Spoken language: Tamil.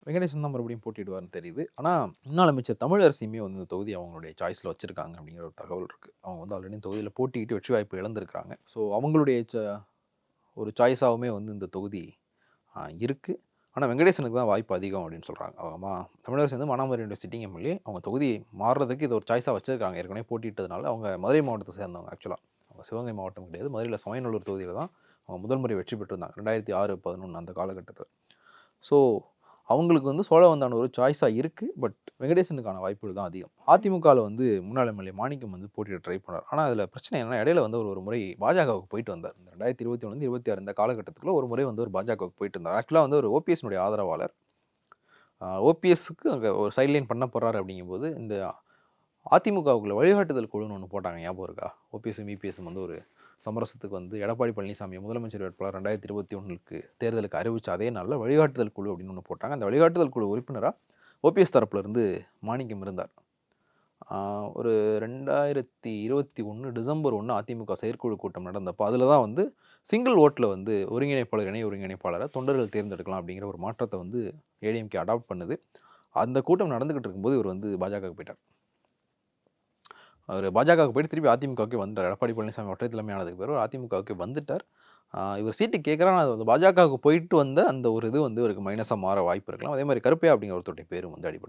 வெங்கடேசன் தான் மறுபடியும் போட்டியிடுவார்ன்னு தெரியுது. ஆனா, முன்னாள் அமைச்சர் தமிழரசியுமே வந்து இந்த தொகுதி அவங்களுடைய சாய்ஸ்ல வச்சிருக்காங்க அப்படிங்கிற ஒரு தகவல் இருக்கு. அவங்க வந்து ஆல்ரெடி இந்த தொகுதியில போட்டியிட்டு வெற்றி வாய்ப்பு இழந்திருக்காங்க. ஸோ அவங்களுடைய ஒரு சாய்ஸாவுமே வந்து இந்த தொகுதி இருக்கு. ஆனா, வெங்கடேசனுக்கு தான் வாய்ப்பு அதிகம் அப்படின்னு சொல்றாங்க. அவங்க தமிழரசி வந்து மானாமதுரையுடைய சிட்டிங் எம்எல்ஏ. அவங்க தொகுதி மாறுறதுக்கு இது ஒரு சாய்ஸா வச்சிருக்காங்க. ஏற்கனவே போட்டியிட்டதுனால அவங்க மதுரை மாவட்டத்த சேர்ந்தவங்க ஆக்சுவலா. அவங்க சிவகங்கை மாவட்டம் கிடையாது. மதுரையில சமயநல்லூர் தொகுதியில தான் அவங்க முதல் முறை வெற்றி பெற்றிருந்தாங்க. 2006, 11 அந்த காலகட்டத்தில. ஸோ, அவங்களுக்கு வந்து சோழவந்தான் ஒரு சாய்ஸா இருக்கு. பட் வெங்கடேசனுக்கான வாய்ப்புகள் தான் அதிகம். அதிமுகல வந்து முன்னாள் எம்எல்ஏ மாணிக்கம் வந்து போட்டியிட ட்ரை பண்ணாரு. ஆனா, அதில பிரச்சனை என்னன்னா, இடையில வந்து ஒரு முறை பாஜகவுக்கு போயிட்டு வந்தார். இந்த 2021 26 இந்த காலகட்டத்துக்குள்ள ஒரு முறை வந்து ஒரு பாஜகவுக்கு போயிட்டு இருந்தார். ஆக்சுவலா வந்து ஒரு ஓபிஎஸ்னுடைய ஆதரவாளர். ஓபிஎஸ்க்கு அங்க ஒரு சைட்லைன் பண்ண போறாரு அப்படிங்கும்போது, இந்த அதிமுகவுக்குள்ள வழிகாட்டுதல் குழுன்னு ஒண்ணு போட்டாங்க. ஞாபகம் இருக்கா? ஓபிஎஸும், இபிஎஸும் வந்து ஒரு சமரசத்துக்கு வந்து எடப்பாடி பழனிசாமிய முதலமைச்சர் வேட்பாளர் 2021க்கு தேர்தலுக்கு அறிவிச்ச அதே நாள்ல வழிகாட்டுதல் குழு அப்படின்னு ஒண்ணு போட்டாங்க. அந்த வழிகாட்டுதல் குழு உறுப்பினரா ஓபிஎஸ் தரப்புல இருந்து மாணிக்கம் இருந்தார். ஒரு 2021 டிசம்பர் 1 அதிமுக செயற்குழு கூட்டம் நடந்தப்போ, அதில தான் வந்து சிங்கிள் ஓட்ல வந்து ஒருங்கிணைப்பாளர், இணை ஒருங்கிணைப்பாளர தொண்டர்கள் தேர்ந்தெடுக்கலாம் அப்படிங்கிற ஒரு மாற்றத்த வந்து ஏடிஎம்கே அடாப்ட் பண்ணுது. அந்த கூட்டம் நடந்துகிட்டு இருக்கும்போது இவர் வந்து பாஜகவுக்கு போயிட்டார். அவரு பாஜகவுக்கு போயிட்டு திருப்பி அதிமுகவுக்கே வந்துட்டார். எடப்பாடி பழனிசாமி ஒற்றை தலைமை ஆனதுக்கு பிறகு அதிமுகவுக்கே வந்துட்டார். இவர் சீட்டு கேட்குறாரு. ஆனா, அது பாஜகவுக்கு போயிட்டு வந்த அந்த ஒரு இது வந்து இவருக்கு மைனஸா மாற வாய்ப்பு இருக்கலாம். அதே மாரி கருப்பையா அப்படிங்கிற ஒருத்தருடைய பேரும் வந்து அடிபடுது.